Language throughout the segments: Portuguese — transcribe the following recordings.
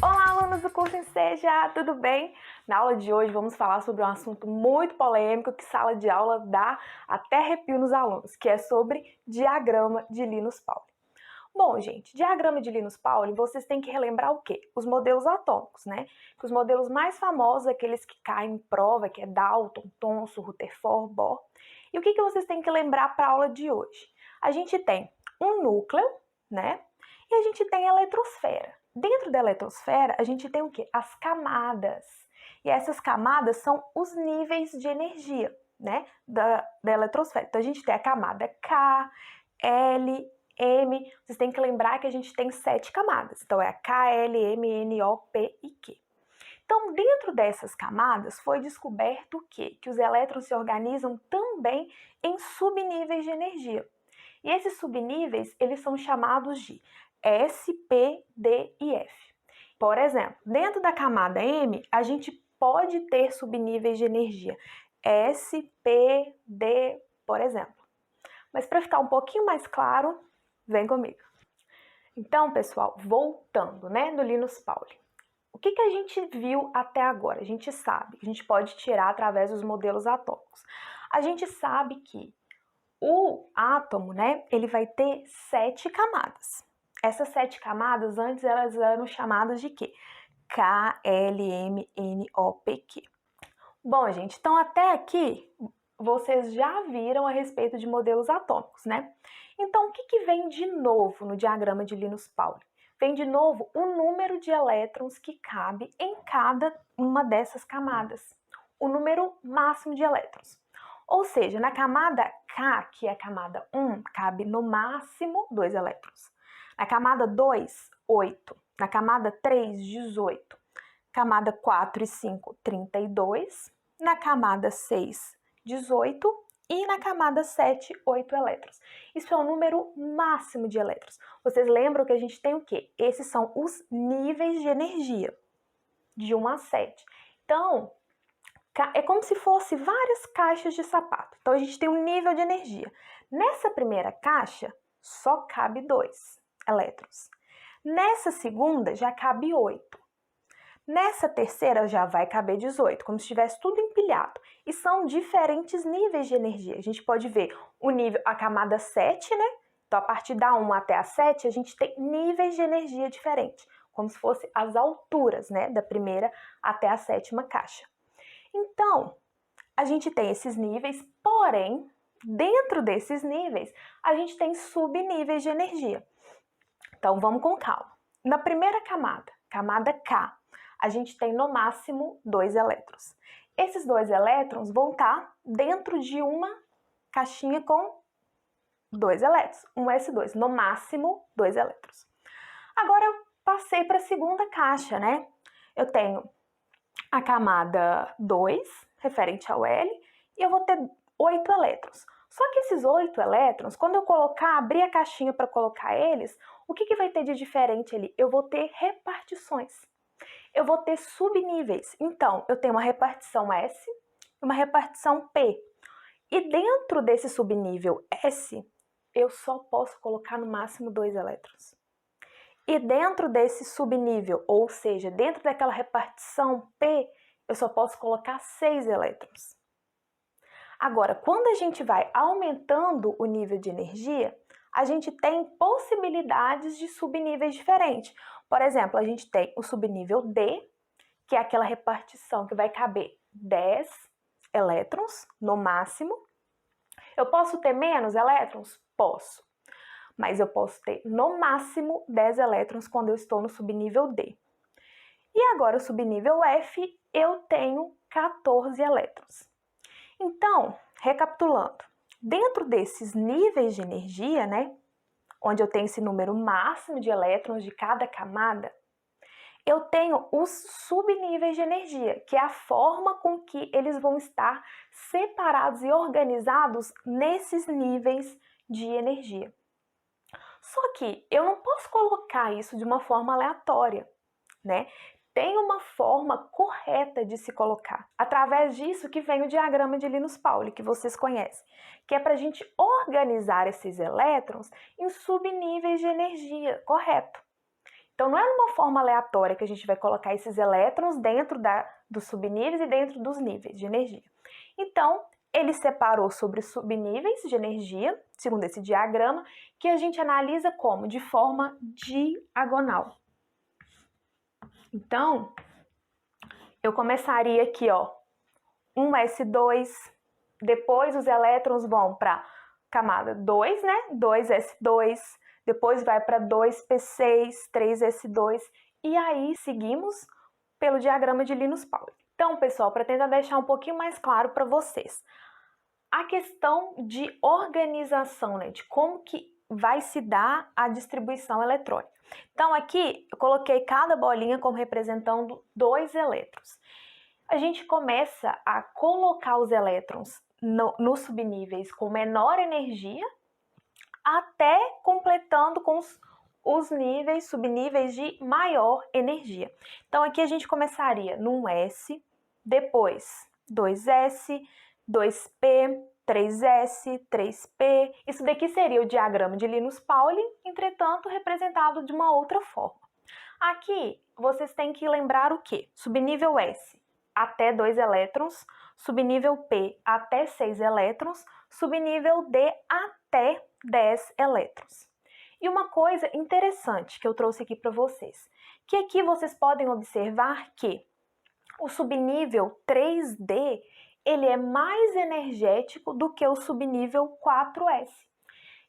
Olá, alunos do curso Enseja, tudo bem? Na aula de hoje vamos falar sobre um assunto muito polêmico que sala de aula dá até arrepio nos alunos, que é sobre diagrama de Linus Pauling. Bom, gente, diagrama de Linus Pauling, vocês têm que relembrar o quê? Os modelos atômicos, né? Que os modelos mais famosos, aqueles que caem em prova, que é Dalton, Thomson, Rutherford, Bohr. E o que vocês têm que lembrar para a aula de hoje? A gente tem um núcleo, né? E a gente tem a eletrosfera. Dentro da eletrosfera, a gente tem o quê? As camadas. E essas camadas são os níveis de energia, né? Da eletrosfera. Então, a gente tem a camada K, L, M. Vocês têm que lembrar que a gente tem 7 camadas. Então, é a K, L, M, N, O, P e Q. Então, dentro dessas camadas, foi descoberto o quê? Que os elétrons se organizam também em subníveis de energia. E esses subníveis, eles são chamados de S, P, D e F. Por exemplo, dentro da camada M, a gente pode ter subníveis de energia S, P, D, por exemplo. Mas para ficar um pouquinho mais claro, vem comigo. Então, pessoal, voltando, né, do Linus Pauling. O que a gente viu até agora? A gente sabe, a gente pode tirar através dos modelos atômicos. A gente sabe que o átomo, né, ele vai ter 7 camadas. Essas 7 camadas, antes elas eram chamadas de quê? K, L, M, N, O, P, Q. Bom, gente, então até aqui vocês já viram a respeito de modelos atômicos, né? Então, o que vem de novo no diagrama de Linus Pauling? Vem de novo o número de elétrons que cabe em cada uma dessas camadas. O número máximo de elétrons. Ou seja, na camada K, que é a camada 1, cabe no máximo 2 elétrons. Na camada 2, 8. Na camada 3, 18. Camada 4 e 5, 32. Na camada 6, 18. E na camada 7, 8 elétrons. Isso é o número máximo de elétrons. Vocês lembram que a gente tem o quê? Esses são os níveis de energia, de 1 a 7. Então, é como se fosse várias caixas de sapato. Então, a gente tem um nível de energia. Nessa primeira caixa, só cabe 2 elétrons. Nessa segunda, já cabe 8. Nessa terceira, já vai caber 18, como se estivesse tudo empilhado. E são diferentes níveis de energia. A gente pode ver o nível, a camada 7, né? Então, a partir da 1 até a 7, a gente tem níveis de energia diferentes. Como se fosse as alturas, né? Da primeira até a 7ª caixa. Então, a gente tem esses níveis, porém, dentro desses níveis, a gente tem subníveis de energia. Então, vamos com calma. Na primeira camada, camada K, a gente tem no máximo 2 elétrons. Esses 2 elétrons vão estar dentro de uma caixinha com 2 elétrons, um S2, no máximo 2 elétrons. Agora, eu passei para a segunda caixa, né? Eu tenho a camada 2, referente ao L, e eu vou ter 8 elétrons. Só que esses 8 elétrons, quando eu abrir a caixinha para colocar eles, o que vai ter de diferente ali? Eu vou ter repartições. Eu vou ter subníveis. Então, eu tenho uma repartição S e uma repartição P. E dentro desse subnível S, eu só posso colocar no máximo 2 elétrons. E dentro desse subnível, ou seja, dentro daquela repartição P, eu só posso colocar 6 elétrons. Agora, quando a gente vai aumentando o nível de energia, a gente tem possibilidades de subníveis diferentes. Por exemplo, a gente tem o subnível D, que é aquela repartição que vai caber 10 elétrons no máximo. Eu posso ter menos elétrons? Posso. Mas eu posso ter no máximo 10 elétrons quando eu estou no subnível D. E agora o subnível F, eu tenho 14 elétrons. Então, recapitulando, dentro desses níveis de energia, né, onde eu tenho esse número máximo de elétrons de cada camada, eu tenho os subníveis de energia, que é a forma com que eles vão estar separados e organizados nesses níveis de energia. Só que eu não posso colocar isso de uma forma aleatória, né? tem uma forma correta de se colocar. Através disso que vem o diagrama de Linus Pauling, que vocês conhecem, que é para a gente organizar esses elétrons em subníveis de energia, correto? Então, não é uma forma aleatória que a gente vai colocar esses elétrons dentro dos subníveis e dentro dos níveis de energia. Então, ele separou sobre subníveis de energia, segundo esse diagrama, que a gente analisa como? De forma diagonal. Então, eu começaria aqui, ó, 1s2, depois os elétrons vão para camada 2, né? 2s2, depois vai para 2p6, 3s2, e aí seguimos pelo diagrama de Linus Pauling. Então, pessoal, para tentar deixar um pouquinho mais claro para vocês, a questão de organização, né, de como que vai se dar a distribuição eletrônica. Então, aqui eu coloquei cada bolinha como representando 2 elétrons. A gente começa a colocar os elétrons nos subníveis com menor energia, até completando com os subníveis de maior energia. Então, aqui a gente começaria num S, depois 2S, 2P, 3S, 3P. Isso daqui seria o diagrama de Linus Pauling, entretanto, representado de uma outra forma. Aqui, vocês têm que lembrar o quê? Subnível S, até 2 elétrons, subnível P, até 6 elétrons, subnível D, até 10 elétrons. E uma coisa interessante que eu trouxe aqui para vocês, que aqui vocês podem observar que o subnível 3D, ele é mais energético do que o subnível 4S.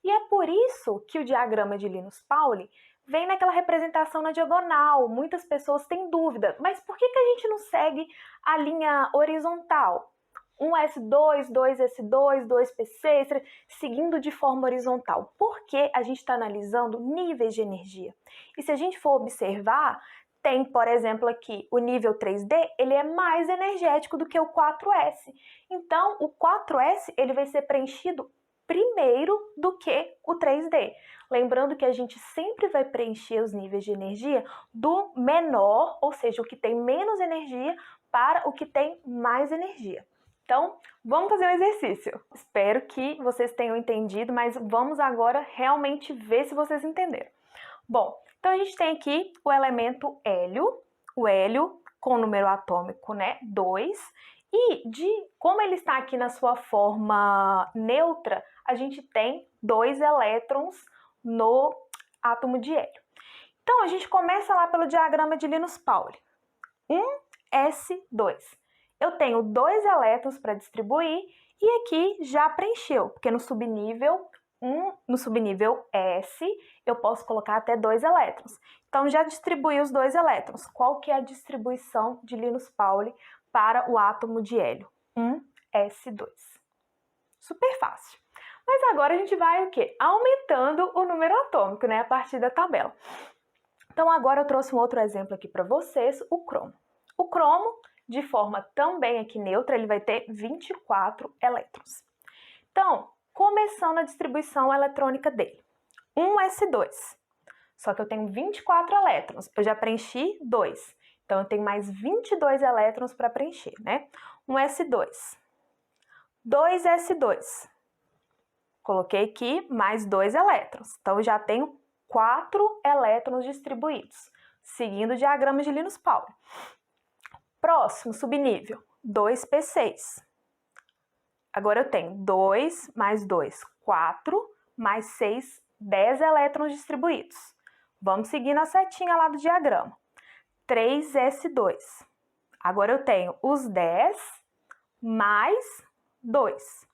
E é por isso que o diagrama de Linus Pauling vem naquela representação na diagonal. Muitas pessoas têm dúvida, mas por que a gente não segue a linha horizontal? 1S2, 2S2, 2P6, seguindo de forma horizontal. Porque a gente está analisando níveis de energia. E se a gente for observar, tem, por exemplo, aqui o nível 3D, ele é mais energético do que o 4S. Então, o 4S ele vai ser preenchido primeiro do que o 3D. Lembrando que a gente sempre vai preencher os níveis de energia do menor, ou seja, o que tem menos energia, para o que tem mais energia. Então, vamos fazer um exercício. Espero que vocês tenham entendido, mas vamos agora realmente ver se vocês entenderam. Bom, então a gente tem aqui o elemento hélio, o hélio com o número atômico, né, 2, e como ele está aqui na sua forma neutra, a gente tem 2 elétrons no átomo de hélio. Então, a gente começa lá pelo diagrama de Linus Pauling. 1s2. Eu tenho 2 elétrons para distribuir e aqui já preencheu, porque no subnível S eu posso colocar até 2 elétrons. Então já distribuí os 2 elétrons. Qual que é a distribuição de Linus Pauling para o átomo de hélio? 1s2. Super fácil. Mas agora a gente vai o quê? Aumentando o número atômico, né? A partir da tabela. Então agora eu trouxe um outro exemplo aqui para vocês, o cromo. O cromo, de forma também aqui neutra, ele vai ter 24 elétrons. Então, começando a distribuição eletrônica dele. 1s2. Só que eu tenho 24 elétrons. Eu já preenchi 2. Então, eu tenho mais 22 elétrons para preencher, né? 1s2. 2s2. Coloquei aqui mais 2 elétrons. Então, eu já tenho 4 elétrons distribuídos, seguindo o diagrama de Linus Pauling. Próximo subnível, 2p6. Agora eu tenho 2 mais 2, 4, mais 6, 10 elétrons distribuídos. Vamos seguir na setinha lá do diagrama. 3s2. Agora eu tenho os 10 mais 2.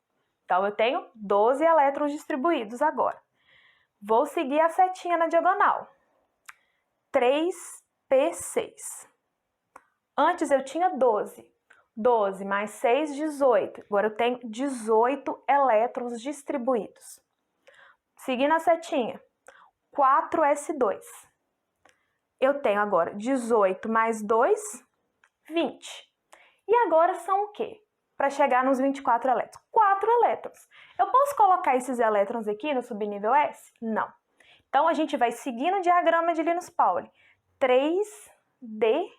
Então, eu tenho 12 elétrons distribuídos agora. Vou seguir a setinha na diagonal. 3p6. Antes eu tinha 12. 12 mais 6, 18. Agora eu tenho 18 elétrons distribuídos. Seguindo a setinha. 4s2. Eu tenho agora 18 mais 2, 20. E agora são o quê? Para chegar nos 24 elétrons. 4 elétrons. Eu posso colocar esses elétrons aqui no subnível S? Não. Então, a gente vai seguir no diagrama de Linus Pauling. 3d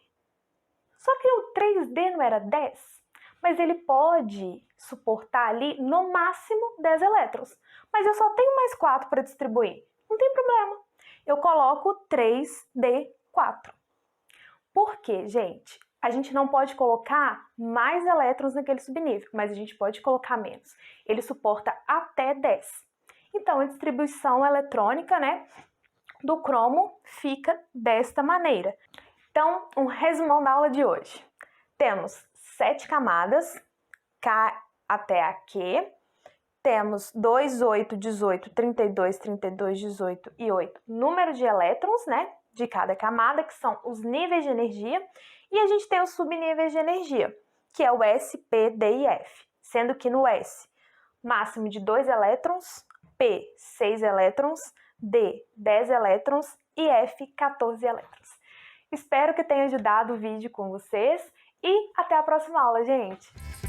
Só que o 3D não era 10, mas ele pode suportar ali no máximo 10 elétrons. Mas eu só tenho mais 4 para distribuir. Não tem problema. Eu coloco 3D4. Por quê, gente? A gente não pode colocar mais elétrons naquele subnível, mas a gente pode colocar menos. Ele suporta até 10. Então, a distribuição eletrônica, né, do cromo fica desta maneira. Então, um resumão da aula de hoje. Temos 7 camadas, K até a Q. Temos 2, 8, 18, 32, 32, 18 e 8 número de elétrons, né, de cada camada, que são os níveis de energia. E a gente tem os subníveis de energia, que é o S, P, D e F. Sendo que no S, máximo de 2 elétrons, P, 6 elétrons, D, 10 elétrons e F, 14 elétrons. Espero que tenha ajudado o vídeo com vocês e até a próxima aula, gente!